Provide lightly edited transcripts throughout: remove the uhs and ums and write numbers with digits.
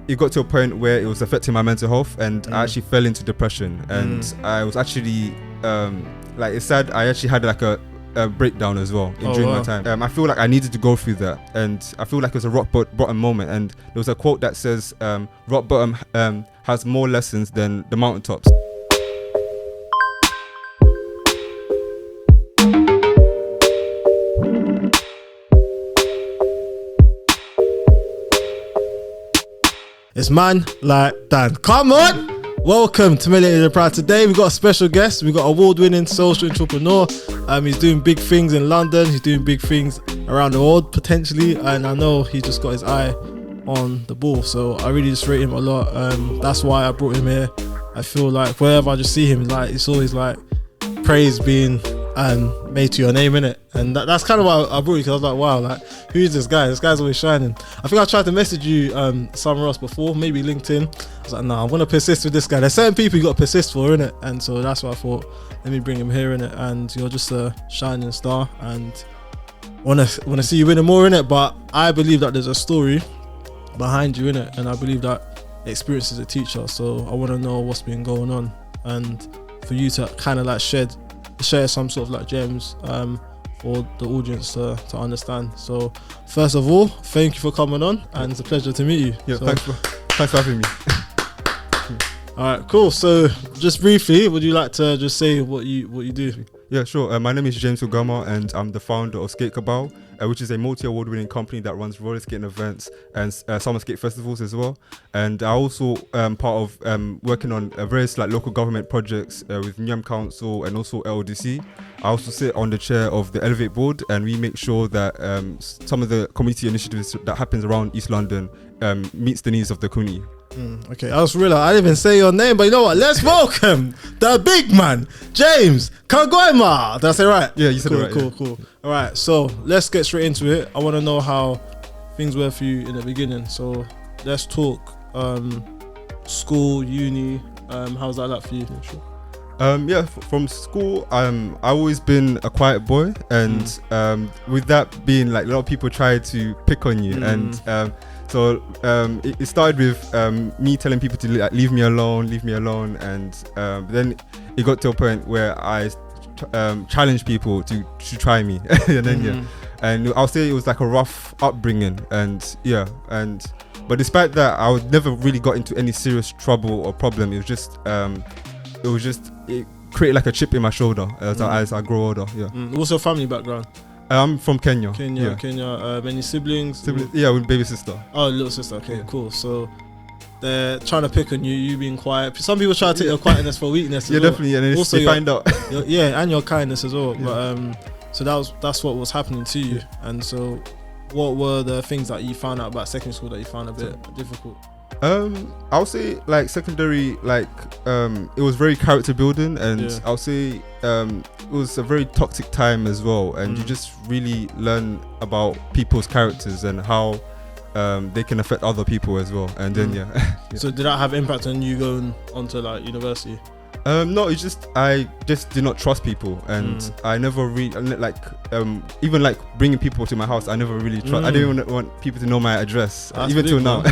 it got to a point where it was affecting my mental health, and I actually fell into depression, and I was actually like, it's sad, I actually had like a breakdown as well during my time. I feel like I needed to go through that, and I feel like it was a rock bottom moment. And there was a quote that says, rock bottom has more lessons than the mountaintops. It's man like Dan. Come on! Welcome to Melanated Proud. Today we've got a special guest. We've got award-winning social entrepreneur. He's doing big things in London. He's doing big things around the world potentially. And I know he just got his eye on the ball. So I really just rate him a lot. That's why I brought him here. I feel like wherever I just see him, like it's always like praise being made to your name, innit? And that's kind of why I brought you, because I was like, wow, like, who is this guy? This guy's always shining. I think I tried to message you somewhere else before, maybe LinkedIn. I was like, nah, I'm gonna persist with this guy. There's certain people you gotta persist for, innit? And so that's why I thought, let me bring him here, innit? And you're just a shining star, and wanna see you winning more, innit? But I believe that there's a story behind you, innit? And I believe that experience is a teacher. So I wanna know what's been going on, and for you to kind of like share some sort of like gems for the audience to understand. So first of all, thank you for coming on, and it's a pleasure to meet you. Yeah, so, thanks for having me. Alright, cool. So just briefly, would you like to just say what you do? Yeah, sure. My name is James Kaguima, and I'm the founder of Skate Cabal, which is a multi-award winning company that runs roller skating events and summer skate festivals as well. And I also part of working on various like local government projects with Newham Council and also LDC. I also sit on the chair of the Elevate board, and we make sure that some of the community initiatives that happens around East London meets the needs of the community. Okay, I just realised I didn't even say your name, but you know what? Let's welcome the big man, James Kaguima. Did I say it right? Yeah, you said it right. Cool. All right, so let's get straight into it. I want to know how things were for you in the beginning. So let's talk school, uni. How's that like for you? Yeah, sure. From school, I've always been a quiet boy, and with that being like, a lot of people try to pick on you, and so it started with me telling people to like, leave me alone, and then it got to a point where I challenged people to try me, and then and I'll say it was like a rough upbringing, but despite that, I would never really got into any serious trouble or problem. It created like a chip in my shoulder as I grow older. Yeah. What's your family background? I'm from Kenya. Kenya. Many siblings? Yeah, with baby sister. Oh, little sister. Okay, cool. So they're trying to pick on you being quiet. Some people try to take your quietness for weakness. Yeah, definitely. And also they find out. And your kindness as well. Yeah. But so that's what was happening to you. And so, what were the things that you found out about secondary school that you found a bit difficult? I'll say like secondary, like it was very character building, and I'll say it was a very toxic time as well, and you just really learn about people's characters and how they can affect other people as well. And then So did that have impact on you going onto like university? No, it's just I just did not trust people, and I never really like even like bringing people to my house. I never really trust. I didn't even want people to know my address, even till now.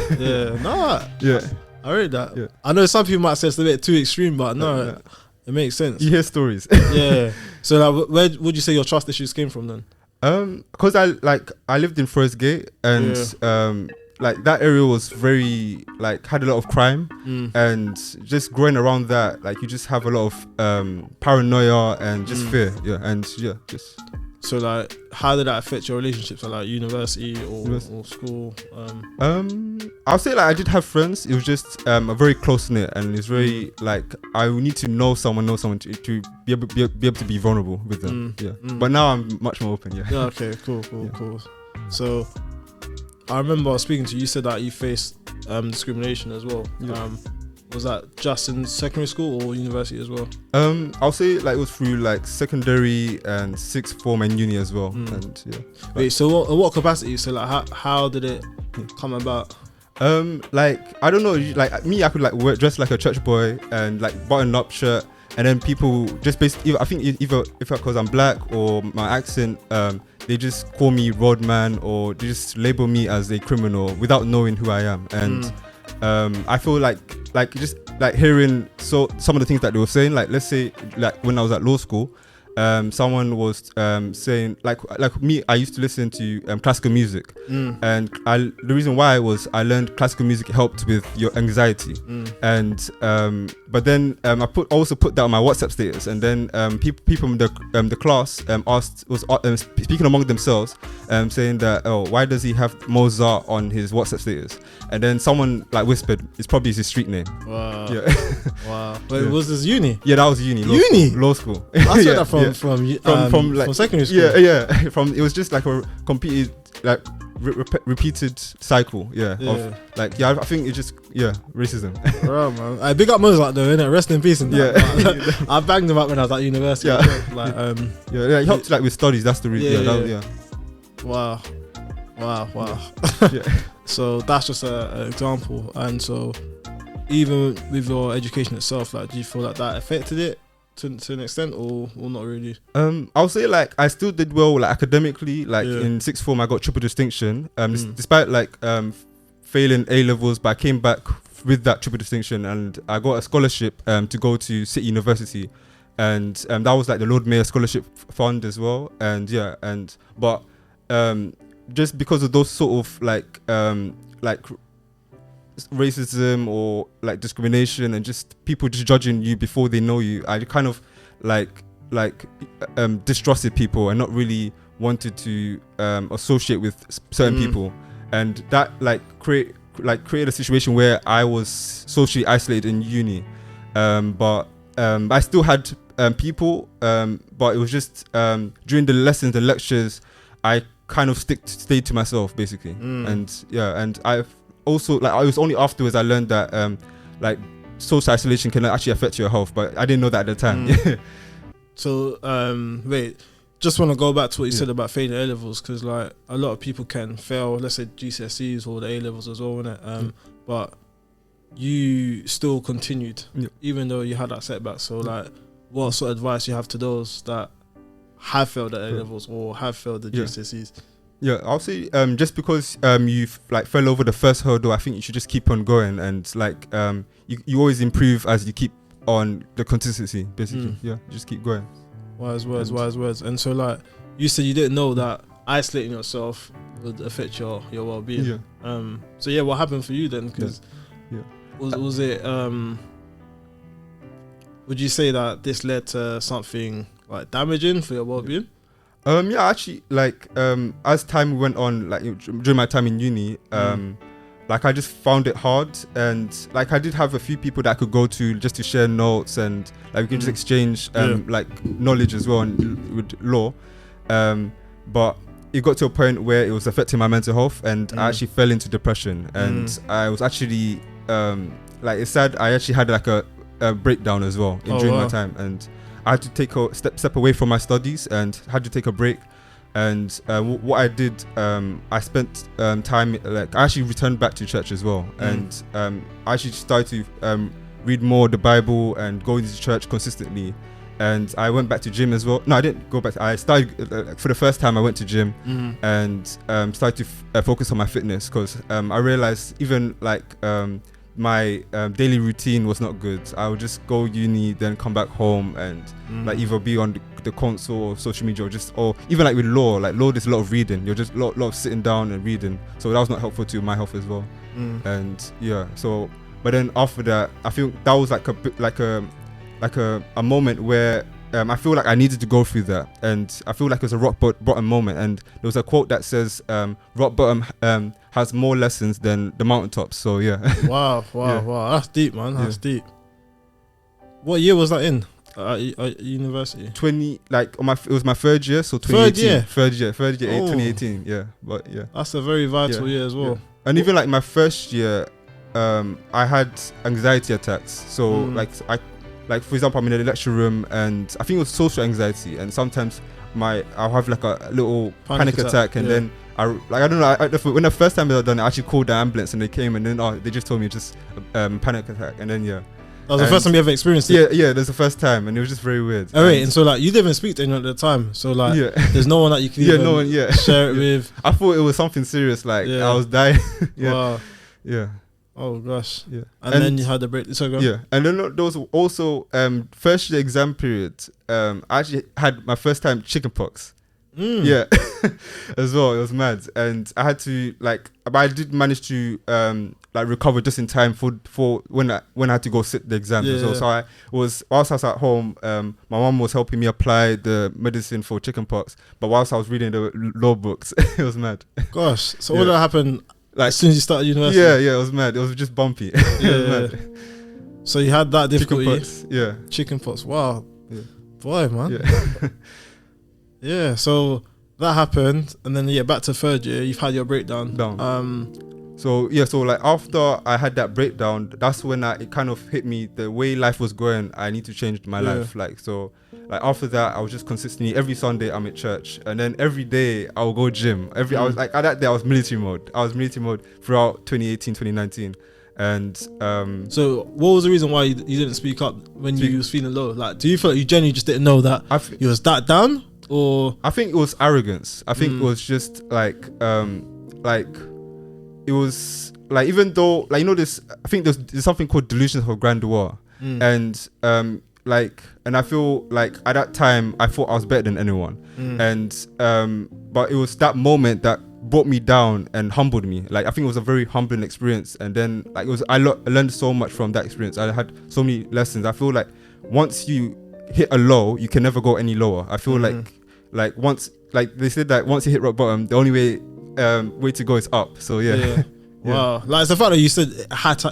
I read that. Yeah. I know some people might say it's a bit too extreme, but no, it makes sense. You hear stories. Yeah. So like, where would you say your trust issues came from then? Because I lived in Forest Gate, and like that area was very like had a lot of crime, and just growing around that, like you just have a lot of paranoia and just fear. Just. So like, how did that affect your relationships at like university or school? I'll say like I did have friends. It was just a very close knit, and it's very like I would need to know someone to be able to be vulnerable with them. But now I'm much more open. Yeah. Okay. Cool. So I remember speaking to you. You said that you faced discrimination as well. Was that just in secondary school or university as well? I'll say like it was through like secondary and sixth form and uni as well. And Wait, so what capacity? So like how did it come about? Like I don't know, like me, I could like dress like a church boy and like button up shirt, and then people just basically, I think either if because I'm black or my accent, they just call me roadman, or they just label me as a criminal without knowing who I am. And I feel like just like hearing some of the things that they were saying, like let's say like when I was at law school, someone was saying like me, I used to listen to classical music, and the reason why was I learned classical music helped with your anxiety, and but then I also put that on my WhatsApp status, and then people from the class was speaking among themselves, saying that, oh, why does he have Mozart on his WhatsApp status? And then someone like whispered, it's probably his street name. Wow. Yeah. Wow. But was this uni? Yeah, that was uni. Law school. I saw that from like, from secondary school. Yeah. It was just like a completed like repeated cycle. Of like I think it's just racism. Bro, man. I big up Mozart though, innit? Rest in peace. And that. I banged him up when I was at university. It helped like with studies. That's the reason. Wow. Yeah. So that's just an example. And so even with your education itself, like, do you feel like that affected it to an extent, or not really? I'll say like I still did well like academically. Like in sixth form, I got triple distinction. Despite like failing A levels, but I came back with that triple distinction, and I got a scholarship to go to City University, and that was like the Lord Mayor Scholarship Fund as well. And but just because of those sort of like racism or like discrimination and just people just judging you before they know you, I kind of distrusted people and not really wanted to associate with certain people, and that created a situation where I was socially isolated in uni, but I still had people, but it was just during the lessons, the lectures, I kind of stayed to myself basically. And I've also like, it was only afterwards I learned that like social isolation can actually affect your health, but I didn't know that at the time. So wait, just want to go back to what you said about failing A levels, because like a lot of people can fail, let's say GCSEs or the A levels as well, innit? But you still continued even though you had that setback. So like, what sort of advice you have to those that have failed at A levels or have failed the GCSEs? Yeah, I'll say just because you've like fell over the first hurdle, I think you should just keep on going, and like you always improve as you keep on the consistency basically. Just keep going. Wise words. And so like you said, you didn't know that isolating yourself would affect your well-being. So what happened for you then? Because was it would you say that this led to something like damaging for your well-being? Actually, like as time went on, like during my time in uni, like I just found it hard, and like I did have a few people that I could go to just to share notes, and like we can just exchange like knowledge as well with law, but it got to a point where it was affecting my mental health, and I actually fell into depression, and I was actually like it's sad, I actually had like a breakdown as well during my time, and I had to take a step away from my studies and had to take a break. And what I did, I spent time, like I actually returned back to church as well, and I actually started to read more the Bible and go into church consistently. And I went back to gym as well. No, I didn't go back. I started for the first time. I went to gym and started to focus on my fitness, because I realized even like my daily routine was not good. I would just go uni, then come back home, and like either be on the console or social media, or even like with law. Like law, there's a lot of reading. You're just a lot of sitting down and reading. So that was not helpful to my health as well. And so but then after that, I feel that was like a moment where I feel like I needed to go through that, and I feel like it was a rock bottom moment. And there was a quote that says, "Rock bottom has more lessons than the mountaintops." So Wow, that's deep, man. That's deep. What year was that in? University? It was my third year, so 2018. Third year, 2018. Yeah, but that's a very vital year as well. And even like my first year, I had anxiety attacks. So like for example, I'm in the lecture room, and I think it was social anxiety, and sometimes I'll have like a little panic attack, and then I don't know. When the first time I done it, I actually called the ambulance, and they came, and then they just told me just panic attack, and then that was the first time you ever experienced it. Yeah, that's the first time, and it was just very weird. Oh wait, and so like you didn't even speak to anyone at the time, so like there's no one that you can share it with. I thought it was something serious, like I was dying. Wow. Yeah. Oh gosh. Yeah. And then you had the break. So go. Yeah. And then there was also first year exam period. I actually had my first time chickenpox. Yeah. As well. It was mad. And I had to but I did manage to recover just in time for when I had to go sit the exam. Yeah. So whilst I was at home, my mom was helping me apply the medicine for chickenpox. But whilst I was reading the law books, it was mad. Gosh. So all that happened as soon as you started university? Yeah, it was mad. It was just bumpy. Yeah. So you had that difficulty. Chickenpox. Yeah. Chickenpox. Wow. Yeah. Boy, man. Yeah. Yeah. So that happened, and then back to third year. You've had your breakdown. So after I had that breakdown, that's when it kind of hit me the way life was going. I need to change my life. After that, I was just consistently every Sunday I'm at church, and then every day I will go gym. I was at that day I was military mode. I was military mode throughout 2018, 2019, and So what was the reason why you didn't speak up when you was feeling low? Like, do you feel like you genuinely just didn't know that you was that down, or I think it was arrogance. I think it was just it was even though this, I think there's something called delusions of grandeur, and and I feel like at that time I thought I was better than anyone, and but it was that moment that brought me down and humbled me. I think it was a very humbling experience, and then I learned so much from that experience. I had so many lessons. I feel like once you hit a low, you can never go any lower. I feel like once, they said that once you hit rock bottom, the only way to go is up. So yeah. Wow. It's the fact that you said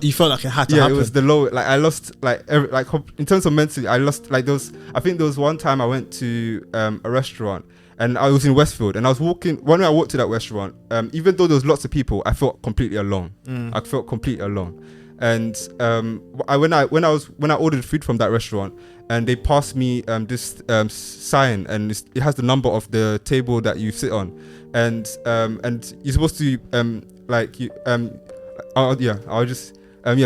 you felt like it had to happen. It was the low. I lost in terms of mentally. I lost I think there was one time I went to a restaurant, and I was in Westfield, and I was walking. When I walked to that restaurant, even though there was lots of people, I felt completely alone. I felt completely alone. And when I ordered food from that restaurant, and they passed me this sign, and it has the number of the table that you sit on, and you're supposed to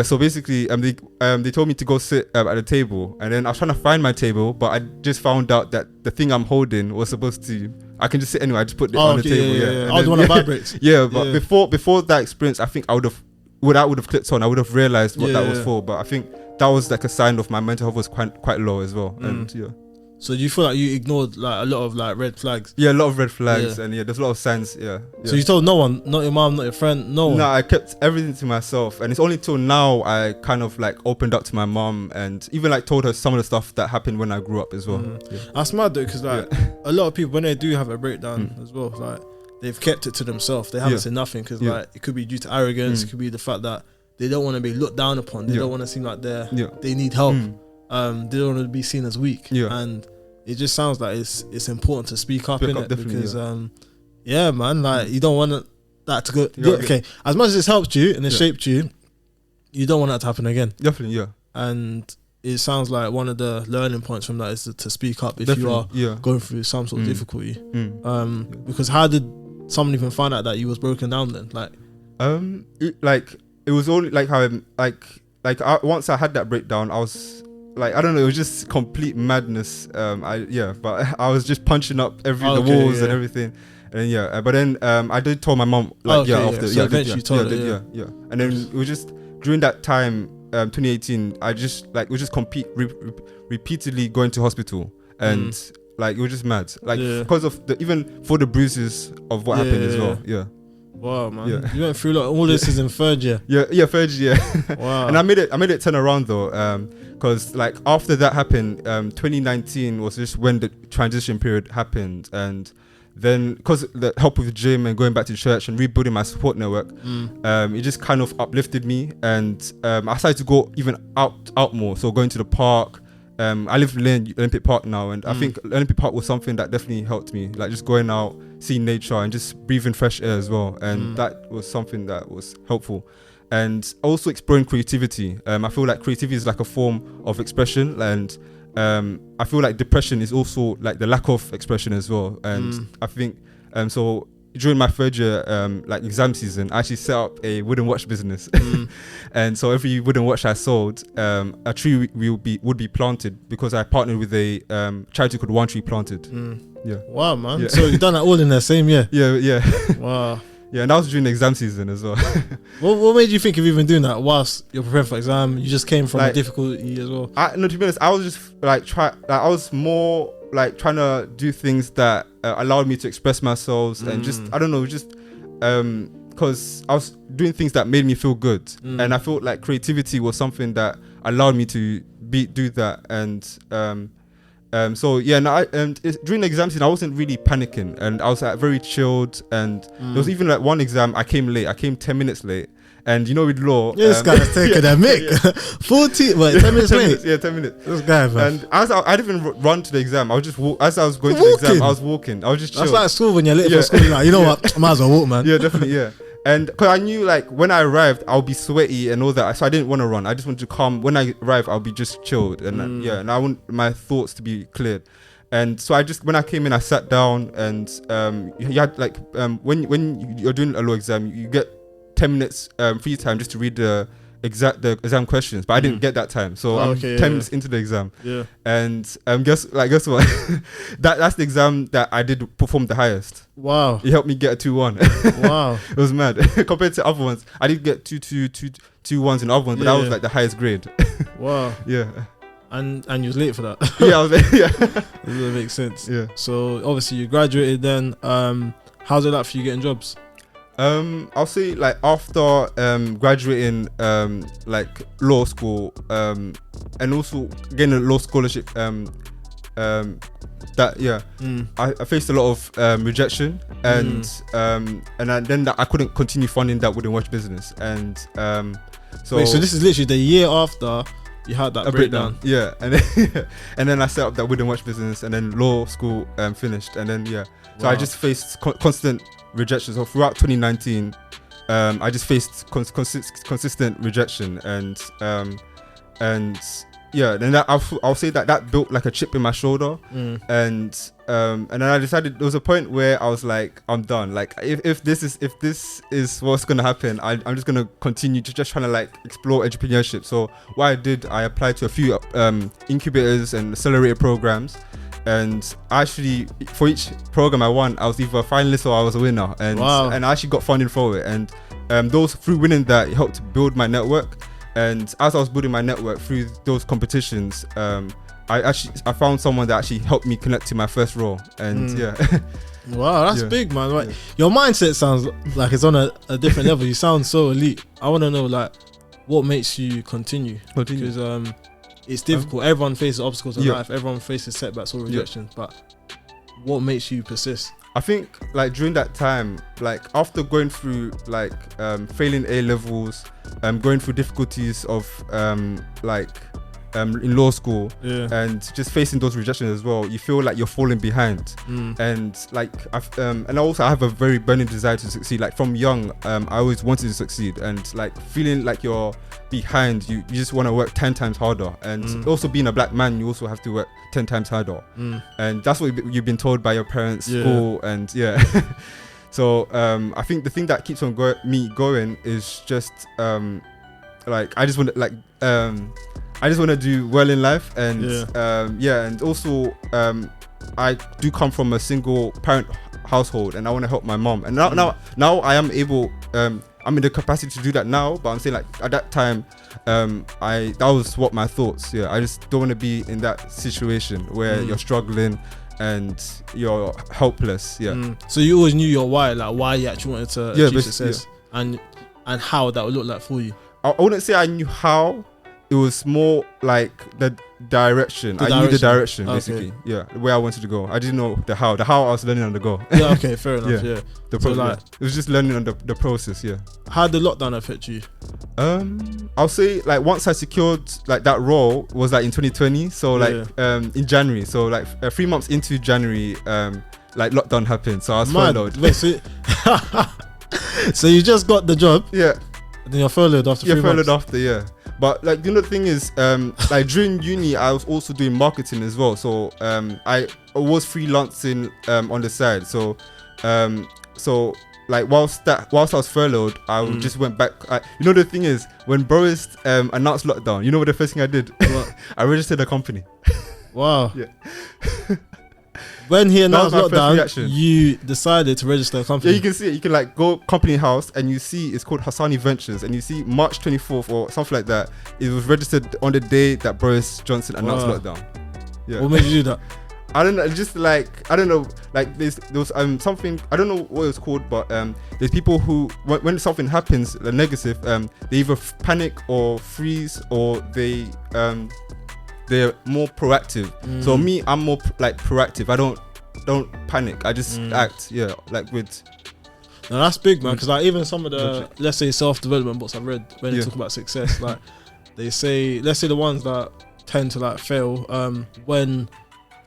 so basically they told me to go sit at the table, and then I was trying to find my table, but I just found out that the thing I'm holding was supposed to, I can just sit anywhere. I just put it on the table. I would want to vibrate. But before that experience, I think I would have clicked on. I would have realized what that was for. But I think that was a sign of my mental health was quite low as well. And So do you feel like you ignored a lot of red flags? Yeah, a lot of red flags, and there's a lot of signs. Yeah. So you told no one, not your mom, not your friend, no one? No, I kept everything to myself, and it's only till now I kind of opened up to my mom, and even told her some of the stuff that happened when I grew up as well. That's mad though, because a lot of people, when they do have a breakdown as well, they've kept it to themselves. They haven't said nothing because it could be due to arrogance. It could be the fact that they don't want to be looked down upon. They don't want to seem like they need help. They don't want to be seen as weak. And it just sounds like it's important to speak up in it, because man, you don't want that to go. Okay, as much as it's helped you and it's shaped you, you don't want that to happen again. Definitely, And it sounds like one of the learning points from that is to speak up if you are going through some sort of difficulty. Because how did someone even find out that you was broken down then? It was only how once I had that breakdown, I was I don't know, it was just complete madness. But I was just punching up the walls and everything. And but then I did tell my mom after. So eventually you told her. And then it was just during that time, 2018. I just was just repeatedly going to hospital, and it was just mad. Because of even for the bruises of what happened as well. Yeah. Wow, man. You went through all this is in third year. Third year. Wow. And I made it turn around though, because after that happened, 2019 was just when the transition period happened, and then because the help with the gym and going back to church and rebuilding my support network, it just kind of uplifted me, and I started to go even out more. So going to the park. I live in Olympic Park now, and I think Olympic Park was something that definitely helped me, just going out, seeing nature and just breathing fresh air as well, and that was something that was helpful. And also exploring creativity. I feel like creativity is a form of expression, and I feel like depression is also the lack of expression as well. And I think so during my third year exam season, I actually set up a wooden watch business. And so every wooden watch I sold, a tree would be planted, because I partnered with a charity called One Tree Planted. Wow, man. So you've done that all in the same year? Yeah. Wow. Yeah, and that was during the exam season as well. What made you think of even doing that whilst you're preparing for exam? You just came from a difficulty as well. No, to be honest, I was just I was more like trying to do things that allowed me to express myself and just I don't know, just because I was doing things that made me feel good, and I felt like creativity was something that allowed me to do that, and so yeah, during the exam season, I wasn't really panicking, and I was very chilled. And there was even like one exam, I came late. I came 10 minutes late, and you know with law, this guy's taking a mic. 10 minutes late. 10 minutes. This guy, man. And I didn't even run to the exam. I was just as I was going to the exam, I was walking. I was just chilled. That's like school when you're late for school. You're like, you know what? I might as well walk, man. Yeah, definitely. Yeah. And because I knew like when I arrived, I'll be sweaty and all that, so I didn't want to run. I just wanted to calm. When I arrived, I'll be just chilled, and and I want my thoughts to be cleared. And so when I came in, I sat down, and you had like when you're doing a law exam, you get 10 minutes free time just to read the exam questions, but I didn't get that time, so I'm 10 minutes into the exam. Yeah. And guess what? that's the exam that I did perform the highest. Wow. It helped me get a 2-1. Wow. It was mad. Compared to other ones, I did get 2 ones in other ones, but that was like the highest grade. Wow. Yeah. And you was late for that. Yeah, I was late. Yeah. That makes sense. Yeah. So obviously you graduated then. How's it like for you getting jobs? I'll say like after graduating like law school and also getting a law scholarship I faced a lot of rejection and then I couldn't continue funding that Wood and Watch business, and so wait, so this is literally the year after you had that breakdown. Yeah, and then I set up that Wood and Watch business, and then law school finished, and then so I just faced constant rejection. So throughout 2019 I just faced consistent rejection, and then I'll say that built like a chip in my shoulder, and then I decided there was a point where I was like, I'm done. Like if this is what's gonna happen, I'm just gonna continue to just trying to like explore entrepreneurship. So what I did, I applied to a few incubators and accelerator programs. And actually, for each program I won, I was either a finalist or I was a winner, and I actually got funding for it. And through winning that, it helped build my network. And as I was building my network through those competitions, I found someone that actually helped me connect to my first role. And wow, that's big, man. Like your mindset sounds like it's on a different level. You sound so elite. I want to know like what makes you continue. Because it's difficult. Everyone faces obstacles in life. Everyone faces setbacks or rejections. But what makes you persist? I think like during that time, like after going through like failing A levels, going through difficulties of in law school, and just facing those rejections as well, you feel like you're falling behind. And like and also I have a very burning desire to succeed. Like from young, I always wanted to succeed, and like feeling like you're behind, you just want to work 10 times harder. And also being a black man, you also have to work 10 times harder. And that's what you've been told by your parents, school, and so I think the thing that keeps on me going is just like I just want to do well in life, and and also I do come from a single parent household, and I want to help my mom. And now I am able, I'm in the capacity to do that now, but I'm saying like at that time, that was what my thoughts. Yeah, I just don't want to be in that situation where you're struggling and you're helpless. Yeah. So you always knew your why, like why you actually wanted to achieve success, and how that would look like for you. I wouldn't say I knew how. It was more like the direction. I knew the direction, basically. Yeah, where I wanted to go. I didn't know the how. The how I was learning on the go. Yeah, okay, fair enough. Yeah. It was just learning on the process. Yeah. How did the lockdown affect you? I'll say like once I secured like that role was like in 2020. So like in January. So like 3 months into January, like lockdown happened. So I was furloughed. Wait, so you just got the job? Yeah. Then you're furloughed after 3 months? Yeah, furloughed after, yeah. But like, you know, the thing is, like during uni, I was also doing marketing as well. So I was freelancing on the side. So like whilst I was furloughed, I just went back. You know, the thing is, when Boris announced lockdown, you know what the first thing I did? What? I registered a company. Wow. Yeah. When he announced my first lockdown, reaction. you decided to register a company. Yeah, you can see it. You can like go company house and you see it's called Hassani Ventures, and you see March 24th or something like that. It was registered on the day that Boris Johnson announced lockdown. Yeah. What made you do that? I don't know. Just like I don't know. Like there was something, I don't know what it's called, but there's people who when something happens negative, they either panic or freeze, or they're more proactive. So me, I'm more like proactive. I don't panic. I just act. Yeah, like with. Now that's big, man. Because like even some of the let's say self-development books I've read when they talk about success, like they say, let's say the ones that tend to like fail, when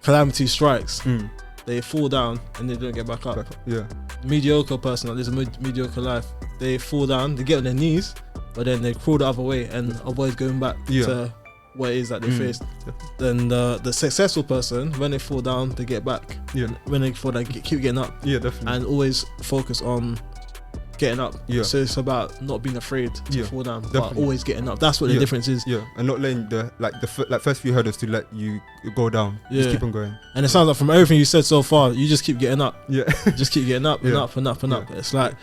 calamity strikes, they fall down and they don't get back up. Yeah. Mediocre person, like, there's a mediocre life. They fall down, they get on their knees, but then they crawl the other way and avoid going back to what it is that they faced. Then the successful person, when they fall down, they get back. Yeah. When they fall down, keep getting up. Yeah, definitely. And always focus on getting up. Yeah. So it's about not being afraid to fall down, but always getting up. That's what the difference is. Yeah. And not letting the first few hurdles to let you go down. Yeah. Just keep on going. And it sounds like from everything you said so far, you just keep getting up. Yeah. Just keep getting up and up and up and up. It's like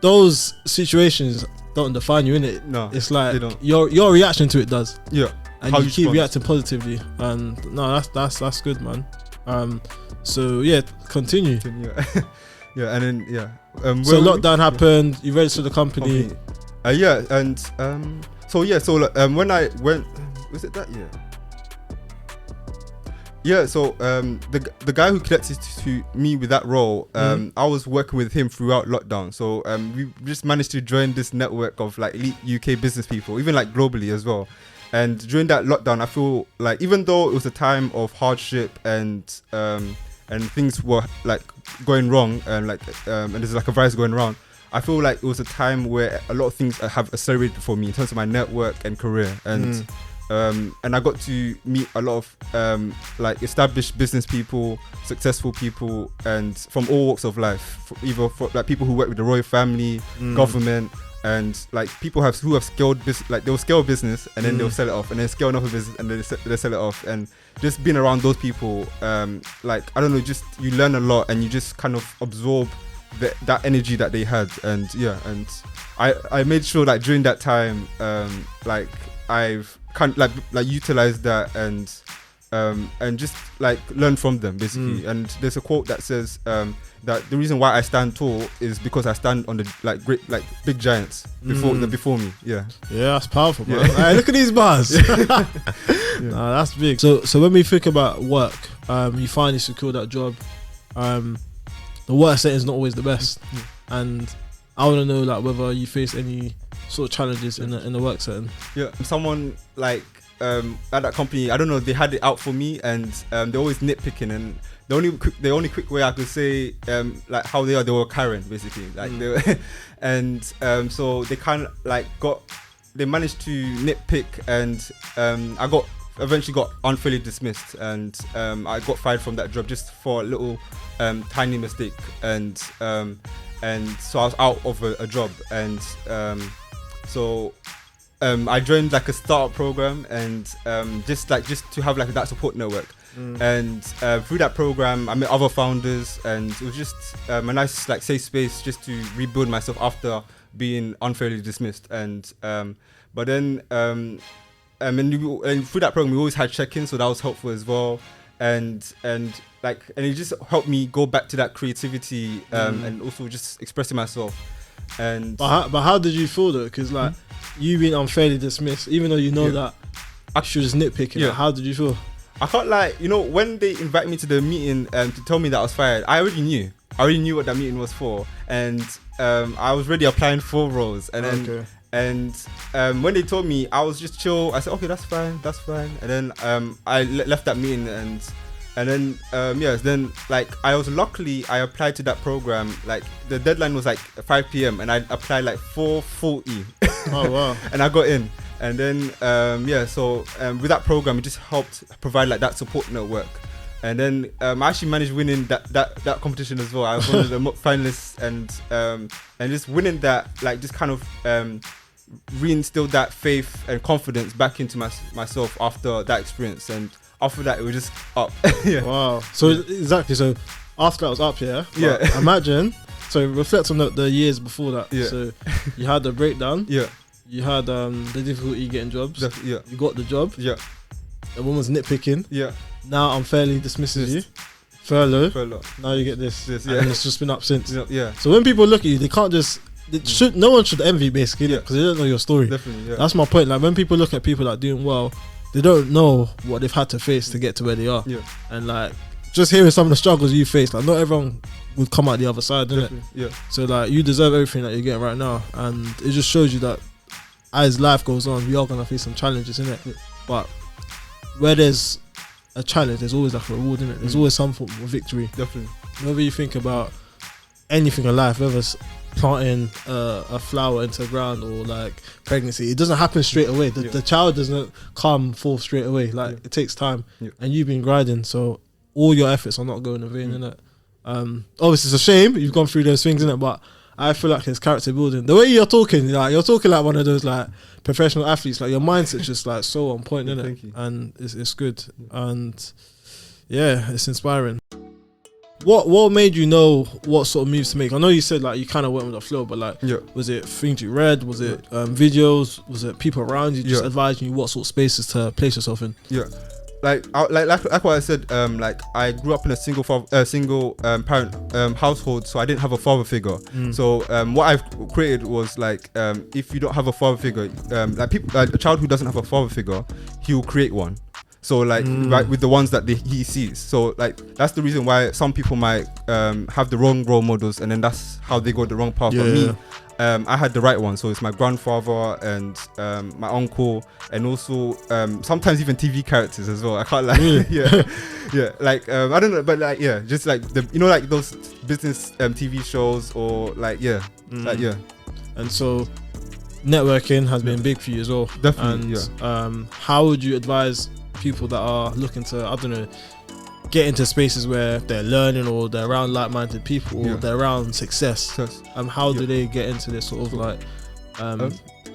those situations don't define you, innit? No. It's like your reaction to it does. Yeah. And how you keep reacting positively. And no, that's good, man. So yeah, continue. Yeah, and then so lockdown happened. You registered the company. Yeah, and when I went, was it that year? Yeah, so the guy who connected to me with that role, I was working with him throughout lockdown. So we just managed to join this network of like elite UK business people, even like globally as well. And during that lockdown, I feel like even though it was a time of hardship and things were like going wrong and there's like a virus going around, I feel like it was a time where a lot of things have accelerated for me in terms of my network and career, and I got to meet a lot of like established business people, successful people, and from all walks of life, either for like people who work with the royal family, government, and like people who have scaled business, like they'll scale business and then they'll sell it off, and then scale another business and then they sell it off. And just being around those people, like I don't know, just you learn a lot and you just kind of absorb that energy that they had. And and I made sure that during that time, like I've kind of like utilized that and just like learn from them basically. And there's a quote that says that the reason why I stand tall is because I stand on the like great like big giants before me. Yeah, that's powerful, man. Hey, look at these bars. Nah, that's big. So when we think about work, you finally secure that job. The work setting is not always the best, and I want to know like whether you face any sort of challenges in the work setting. Yeah, someone like at that company, I don't know, they had it out for me, and they're always nitpicking, and the only quick way I could say like how they were Karen basically, like they were, and so they kind of like they managed to nitpick, and I eventually got unfairly dismissed, and I got fired from that job just for a little tiny mistake, and so I was out of a job, and so I joined like a startup program, and just to have like that support network, and through that program I met other founders, and it was just a nice like safe space just to rebuild myself after being unfairly dismissed. And but then and through that program we always had check-ins, so that was helpful as well, and it just helped me go back to that creativity, and also just expressing myself. And but how did you feel though? Because like you being unfairly dismissed, even though you know that actually just nitpicking. Like, how did you feel? I felt like, when they invited me to the meeting to tell me that I was fired, I already knew what that meeting was for, and I was already applying for roles, and then and when they told me, I was just chill. I said, okay, that's fine, and then I left that meeting, and then then like I applied to that program, like the deadline was like 5 p.m. and I applied like 4:40. Oh wow. And I got in, and then so with that program it just helped provide like that support network, and then I actually managed winning that competition as well. I was one of the finalists, and just winning that like just kind of reinstilled that faith and confidence back into myself after that experience. And after that it was just up. Yeah. Wow. So exactly. So after that was up, yeah. Yeah. Imagine. So reflect on the years before that. Yeah. So you had the breakdown. Yeah. You had the difficulty getting jobs. Yeah. You got the job. Yeah. The woman's nitpicking. Yeah. Now unfairly dismisses you. Furlough. Furlough. Now you get this. Yeah. And it's just been up since. Yeah. So when people look at you, they can't just. No one should envy basically, Yeah. because they don't know your story. Definitely. Yeah. That's my point. Like when people look at people that are doing well, they don't know what they've had to face to get to where they are. Yeah. And like just hearing some of the struggles you face, like not everyone would come out the other side, innit? Yeah. So like you deserve everything that you're getting right now, and it just shows you that as life goes on, we are gonna face some challenges, innit? Yeah. But where there's a challenge, there's always like a reward, innit? There's always some form of victory. Definitely. Whenever you think about anything in life, whether it's planting a flower into the ground or like pregnancy, it doesn't happen straight away. The child doesn't come forth straight away. Like it takes time, and you've been grinding, so all your efforts are not going in vain, innit? Obviously, it's a shame you've gone through those things, innit? But I feel like it's character building. The way you're talking like one of those like professional athletes. Like your mindset's just like so on point, innit? Thank you. And it's good, and yeah, it's inspiring. What made you know what sort of moves to make? I know you said like you kind of went with the flow, but like, was it things you read? Was it videos? Was it people around you just advising you what sort of spaces to place yourself in? Yeah, like what I said. Like I grew up in a single parent household, so I didn't have a father figure. So what I've created was like if you don't have a father figure, like a child who doesn't have a father figure, he will create one. So like right with the ones that he sees. So like that's the reason why some people might have the wrong role models, and then that's how they go the wrong path. But me, I had the right one. So it's my grandfather and my uncle, and also sometimes even TV characters as well. I can't lie. Really? yeah. Like I don't know, but like just like like those business TV shows or like And so networking has been big for you as well. Definitely. And how would you advise people that are looking to, I don't know, get into spaces where they're learning or they're around like-minded people or they're around success? How do they get into this sort of like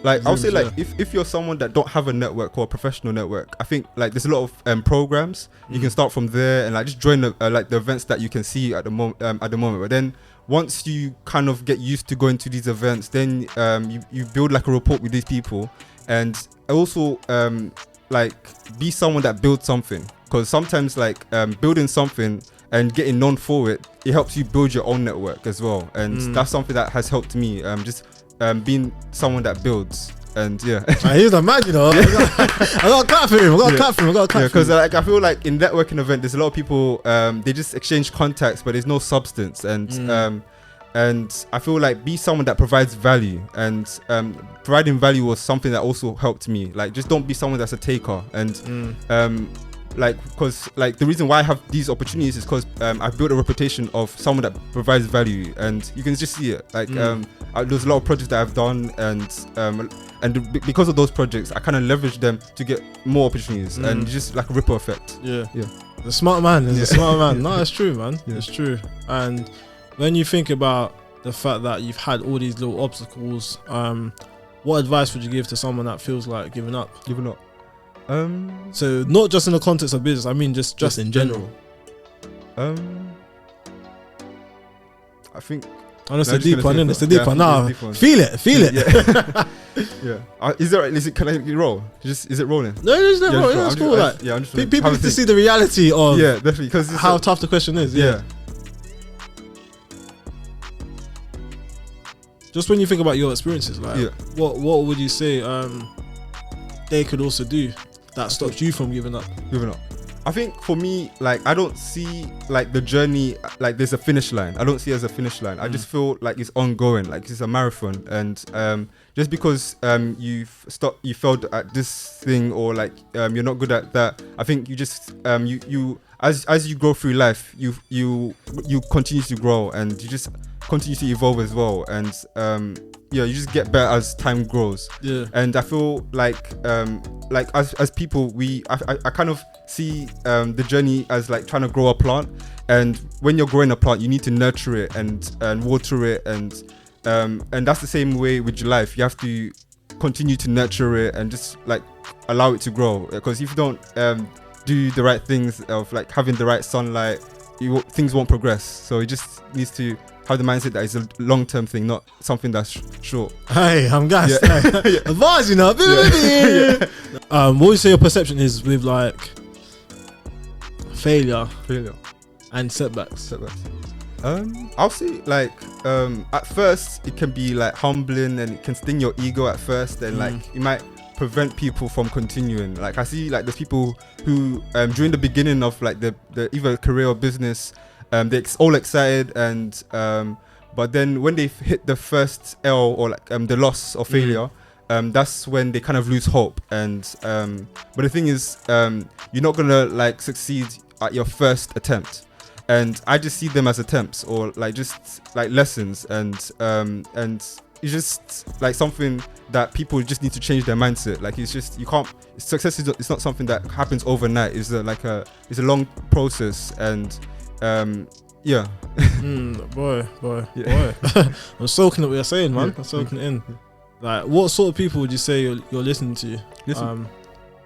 like I would say like if you're someone that don't have a network or a professional network, I think like there's a lot of programs you can start from there and like just join the like the events that you can see at the moment. But then once you kind of get used to going to these events, then you build like a rapport with these people, and also like be someone that builds something, because sometimes like building something and getting known for it helps you build your own network as well, and that's something that has helped me, just being someone that builds. And he's the man, you know. I got to clap for him. Because like I feel like in networking event there's a lot of people they just exchange contacts but there's no substance, and I feel like be someone that provides value, and providing value was something that also helped me. Like just don't be someone that's a taker, and like because like the reason why I have these opportunities is because I've built a reputation of someone that provides value, and you can just see it. Like there's a lot of projects that I've done, and because of those projects I kind of leverage them to get more opportunities, and just like a ripple effect. The smart man is a smart man. No, it's true, man. It's true. And when you think about the fact that you've had all these little obstacles, what advice would you give to someone that feels like giving up? So not just in the context of business, I mean just in general. I think it's a deep one, it's a deep one. Nah, feel it. Can I roll? Is it rolling? No, it's not rolling. That's cool. Like people need to see the reality of definitely, because how tough the question is. Just when you think about your experiences, like what would you say they could also do that stops you from giving up? I think for me, like I don't see like the journey like there's a finish line. I don't see it as a finish line. I just feel like it's ongoing, like it's a marathon, and just because you failed at this thing, or like you're not good at that, I think you just you as you go through life, you continue to grow, and you just continue to evolve as well, and you just get better as time grows. And I feel like as people, I kind of see the journey as like trying to grow a plant, and when you're growing a plant you need to nurture it and water it, and that's the same way with your life. You have to continue to nurture it and just like allow it to grow, because if you don't do the right things, of like having the right sunlight, things won't progress. So he just needs to have the mindset that it's a long-term thing, not something that's short. Hey, I'm gassed. Yeah. Hey. Advise, you know. Yeah. What would you say your perception is with like failure and setbacks? I'll say like at first it can be like humbling and it can sting your ego at first, and like it might prevent people from continuing. Like I see like there's people who during the beginning of like the either career or business, they're all excited, and but then when they hit the first L or like the loss or failure, that's when they kind of lose hope. And but the thing is, you're not gonna like succeed at your first attempt. And I just see them as attempts, or like just like lessons, and it's just like something that people just need to change their mindset. Like it's just, you can't, success is it's not something that happens overnight. It's it's a long process, and yeah. Boy. I'm soaking up what you're saying, man. I'm soaking it in. Like, what sort of people would you say you're listening to?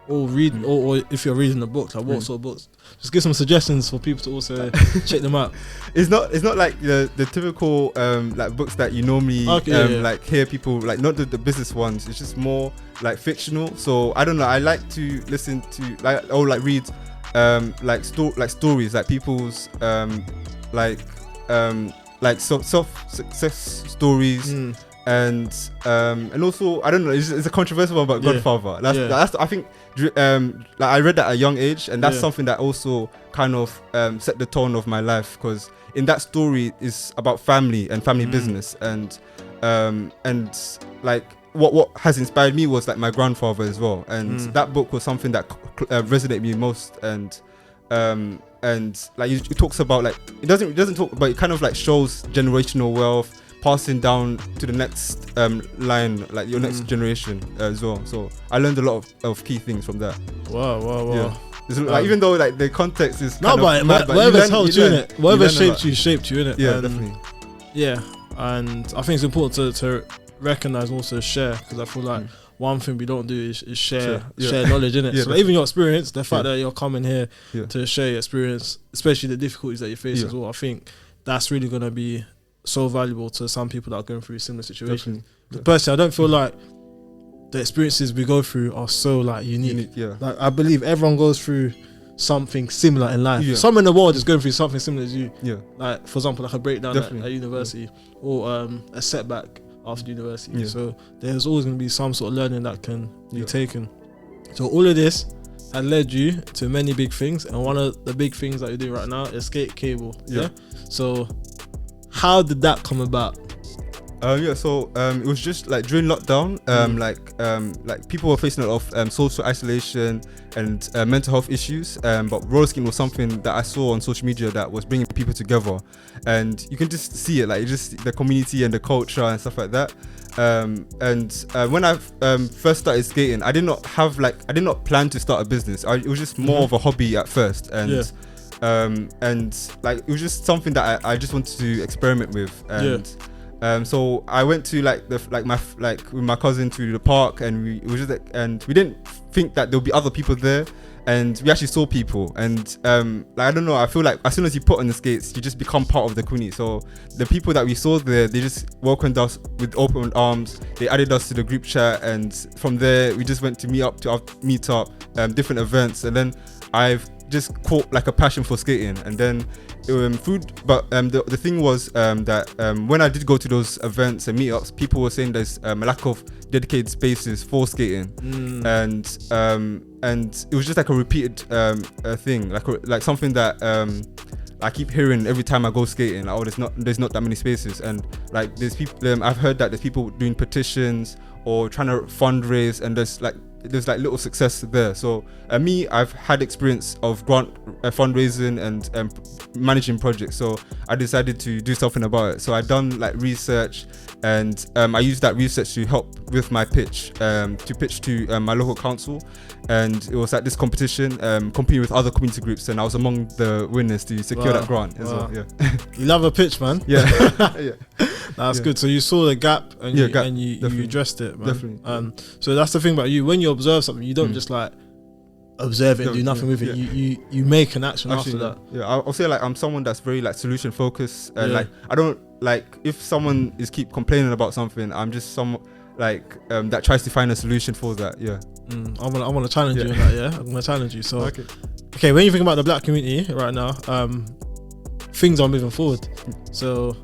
Or reading, or if you're reading a book, like what sort of books? Just give some suggestions for people to also check them out. It's not like the typical like books that you normally like hear people, like not the business ones. It's just more like fictional. So I don't know, I like to listen to like read like stories, like people's like success stories. And also I don't know, it's a controversial one, but Godfather. That's I think like I read that at a young age, and that's something that also kind of set the tone of my life, because in that story is about family and family business, and like what has inspired me was like my grandfather as well, and that book was something that resonated with me most, and like it talks about like it doesn't talk, but it kind of like shows generational wealth passing down to the next line, like your next generation as well. So I learned a lot of key things from that. Wow. Yeah. Like, even though like the context is no, but whatever's helped you in it, whatever shaped you in it. Yeah, definitely. Yeah, and I think it's important to recognize and also share, because I feel like one thing we don't do is share knowledge, innit? So like, even your experience, the fact that you're coming here to share your experience, especially the difficulties that you face as well, I think that's really gonna be so valuable to some people that are going through similar situations. Personally, I don't feel like the experiences we go through are so like unique. Like I believe everyone goes through something similar in life. Someone in the world is going through something similar as you. Like for example, like a breakdown at university, or a setback after university. So there's always going to be some sort of learning that can be taken. So all of this has led you to many big things, and one of the big things that you're doing right now is skate cable. So how did that come about? So it was just like during lockdown, like people were facing a lot of social isolation and mental health issues, but roller skating was something that I saw on social media that was bringing people together, and you can just see it, like just the community and the culture and stuff like that. When I first started skating, I did not plan to start a business. It was just more of a hobby at first, and like it was just something that I just wanted to experiment with, and so I went to with my cousin to the park, and we didn't think that there would be other people there, and we actually saw people, and like I don't know, I feel like as soon as you put on the skates, you just become part of the community. So the people that we saw there, they just welcomed us with open arms. They added us to the group chat, and from there we just went to meet up, different events, and then I've just caught like a passion for skating, and then food. But the thing was that when I did go to those events and meetups, people were saying there's a lack of dedicated spaces for skating, and it was just like a repeated thing, like something that I keep hearing every time I go skating. Like, there's not that many spaces, and like there's people. I've heard that there's people doing petitions or trying to fundraise, and there's little success there. So I've had experience of grant fundraising and managing projects, so I decided to do something about it. So I done like research, and I used that research to help with my pitch to my local council, and it was at this competition, competing with other community groups, and I was among the winners to secure that grant as well. You love a pitch, man. That's good. So you saw the gap, and you addressed it, man. Definitely. So that's the thing about you. When you observe something, you don't just like observe it and do nothing with it. You make an action Actually, after that. Yeah, I'll say like I'm someone that's very like solution focused, and like I don't like if someone is keep complaining about something, I'm just some like that tries to find a solution for that. Yeah. I want to challenge you on that. Yeah, I'm gonna challenge you. So okay, when you think about the black community right now, things are moving forward. So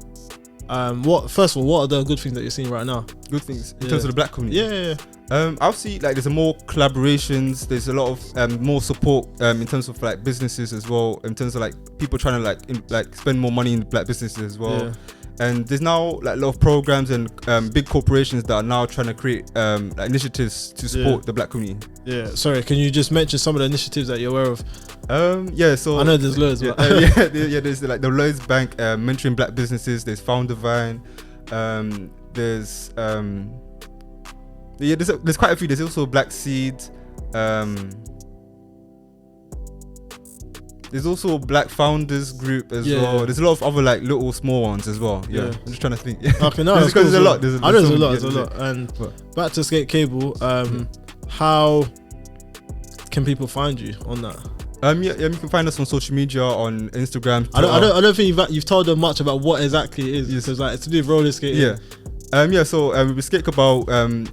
first of all, what are the good things that you're seeing right now? Good things in terms of the black community. Yeah. I'll see like there's more collaborations. There's a lot of more support in terms of like businesses as well. In terms of like people trying to like spend more money in black businesses as well. Yeah. And there's now like a lot of programs and big corporations that are now trying to create like initiatives to support the black community. Yeah. Sorry, can you just mention some of the initiatives that you're aware of? So I know there's loads. There's like the Lloyds Bank mentoring black businesses. There's Foundervine. There's quite a few. There's also Black Seed. There's also Black Founders Group as well. There's a lot of other like little small ones as well. Yeah. I'm just trying to think. Okay, no, because there's a lot. There's a lot. And back to Skate Cable. How can people find you on that? You can find us on social media, on Instagram. I don't think you've told them much about what exactly it is. Because like it's to do with roller skating. Yeah. So with Skate Cabal,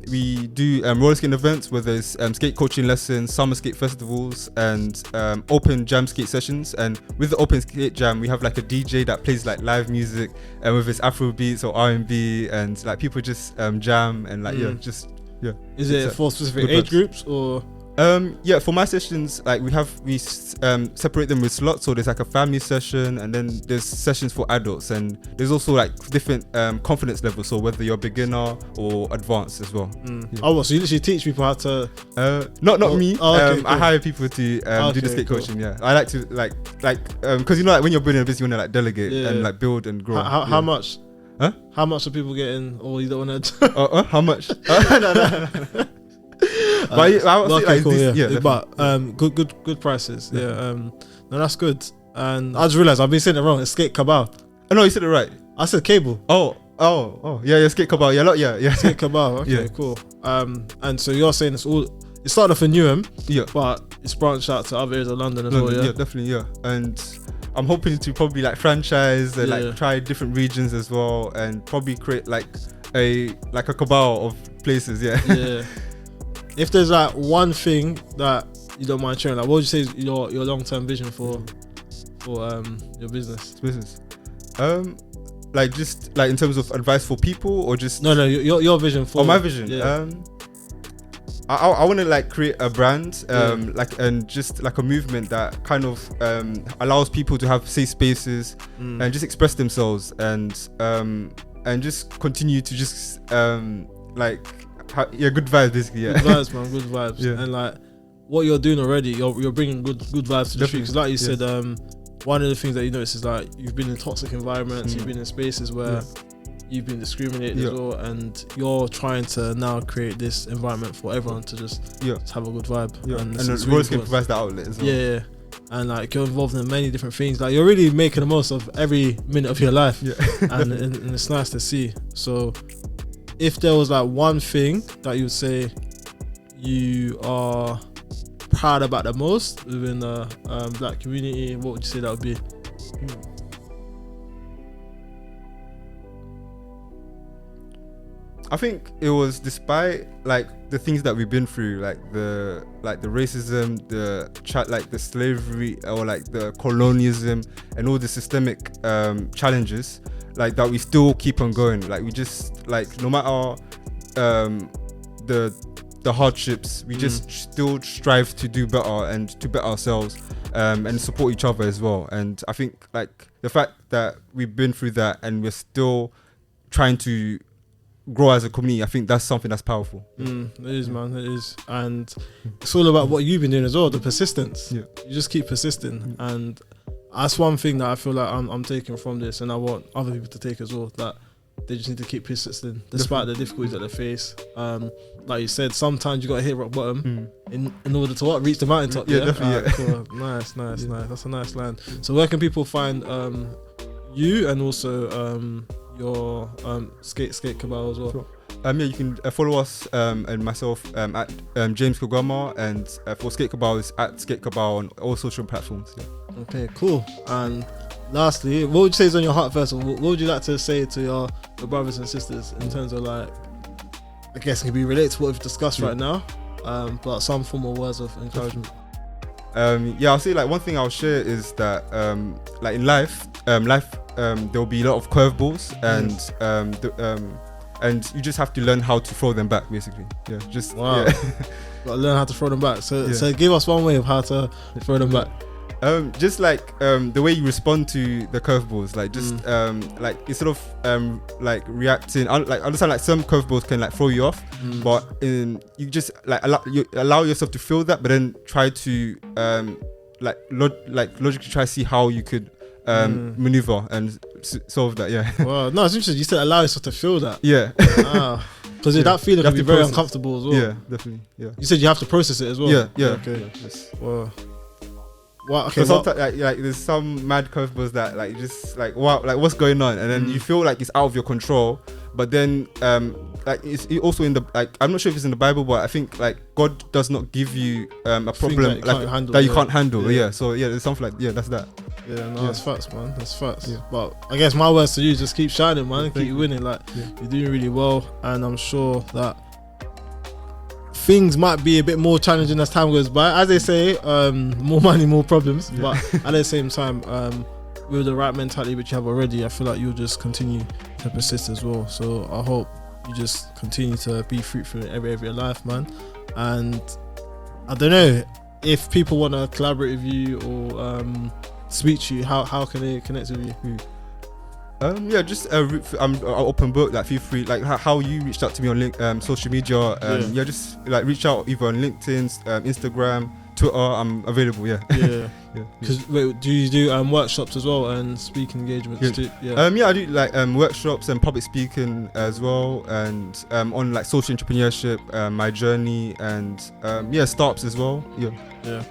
we do roller skating events where there's skate coaching lessons, summer skate festivals, and open jam skate sessions. And with the open skate jam, we have like a DJ that plays like live music, and with its Afro beats or R&B, and like people just jam and like Is it for specific age groups or? For my sessions, like we separate them with slots. So there's like a family session, and then there's sessions for adults, and there's also like different confidence levels. So whether you're beginner or advanced as well. Oh, so you literally teach people how to? Not me. Cool. I hire people to do the skate coaching. Yeah, I like to like because like when you're building a business, you want to like delegate and like build and grow. How much? Huh? How much are people getting? Or you don't want to? How much? No. Good prices. No, that's good. And I just realized I've been saying it wrong. It's Skate Cabal. Oh no, you said it right. I said Cable. Oh, yeah, Skate Cabal. Yeah. Skate Cabal. Okay, cool. And so you're saying it started off in Newham, but it's branched out to other areas of London as well. Yeah, definitely. Yeah, and I'm hoping to probably like franchise and like try different regions as well, and probably create like a cabal of places. Yeah. If there's like one thing that you don't mind sharing, like what would you say is your long-term vision for your business? Like just like in terms of advice for people, or just no your vision for my vision. I want to like create a brand, and just like a movement that kind of allows people to have safe spaces and just express themselves, and just continue to just good vibes basically. Good vibes, man. Good vibes. And like what you're doing already, you're bringing good vibes to the street. Because like you said, one of the things that you notice is like you've been in toxic environments, you've been in spaces where you've been discriminated as well, and you're trying to now create this environment for everyone to just have a good vibe. And the roller skate provides that outlet as well. And like you're involved in many different things. Like you're really making the most of every minute of your life. and it's nice to see. So if there was like one thing that you would say you are proud about the most within the black community, what would you say that would be? I think it was despite like the things that we've been through, like the racism, the slavery, or like the colonialism and all the systemic challenges, like that we still keep on going. Like we just like no matter the hardships, we just still strive to do better and to better ourselves, and support each other as well. And I think like the fact that we've been through that and we're still trying to grow as a community, I think that's something that's powerful. It is, man. It is. And it's all about what you've been doing as well, the persistence. You just keep persisting. And that's one thing that I feel like I'm taking from this, and I want other people to take as well, that they just need to keep persisting despite the difficulties that they face. Like you said, sometimes you got to hit rock bottom in order to reach the mountaintop. Cool. Nice. That's a nice line. So where can people find you and also your skate cabal as well? Yeah, you can follow us and myself at James Kaguima, and for Skate Cabal is at Skate Cabal on all social platforms. Yeah. Okay, cool. And lastly, what would you say is on your heart first? What would you like to say to your brothers and sisters in terms of like, I guess it can be related to what we've discussed right now, but some form of words of encouragement. I'll say like one thing I'll share is that like in life, there'll be a lot of curveballs, and you just have to learn how to throw them back, basically. Yeah, just wow. Yeah. Gotta learn how to throw them back. So give us one way of how to throw them back. Just like the way you respond to the curveballs, like just like instead of like reacting, like I understand like some curveballs can like throw you off, but you just like allow yourself to feel that, but then try to logically try to see how you could maneuver and solve that. Yeah. Wow, no, it's interesting. You said allow yourself to feel that. Yeah. Because that feeling can be very uncomfortable as well. Yeah, definitely. Yeah. You said you have to process it as well. Yeah. Okay. Yeah, yes. Wow. Wow. Okay. So sometimes like there's some mad curveballs that like just like wow, like what's going on, and then you feel like it's out of your control, but then like it's also in the, like I'm not sure if it's in the Bible, but I think like God does not give you a problem that you can't handle. Yeah. So there's something like that's that. Yeah, no, that's facts, man. That's facts. Yeah. But I guess my words to you, just keep shining, man. Keep winning. Like you're doing really well, and I'm sure that things might be a bit more challenging as time goes by. As they say, more money, more problems. But at the same time, with the right mentality which you have already, I feel like you'll just continue to persist as well. So I hope you just continue to be fruitful in every area of your life, man. And I don't know if people want to collaborate with you or speak to you, how can they connect with you? Just I'm an open book. Like feel free, like how you reached out to me on social media. Just like reach out either on LinkedIn, Instagram, Twitter. I'm available. Because do you do workshops as well and speaking engagements too? I do like workshops and public speaking as well, and on like social entrepreneurship, my journey, and startups as well.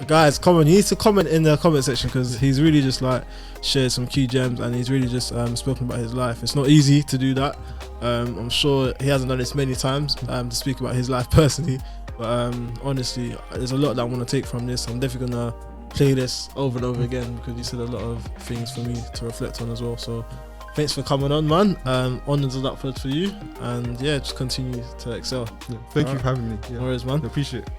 Guys, you need to comment in the comment section, because he's really just like shared some key gems, and he's really just spoken about his life. It's not easy to do that. I'm sure he hasn't done this many times to speak about his life personally, but honestly there's a lot that I want to take from this. I'm definitely gonna play this over and over again, because you said a lot of things for me to reflect on as well. So thanks for coming on, man. Onwards and upwards for you, and just continue to excel. Thank you for having me. No worries, man. Appreciate it.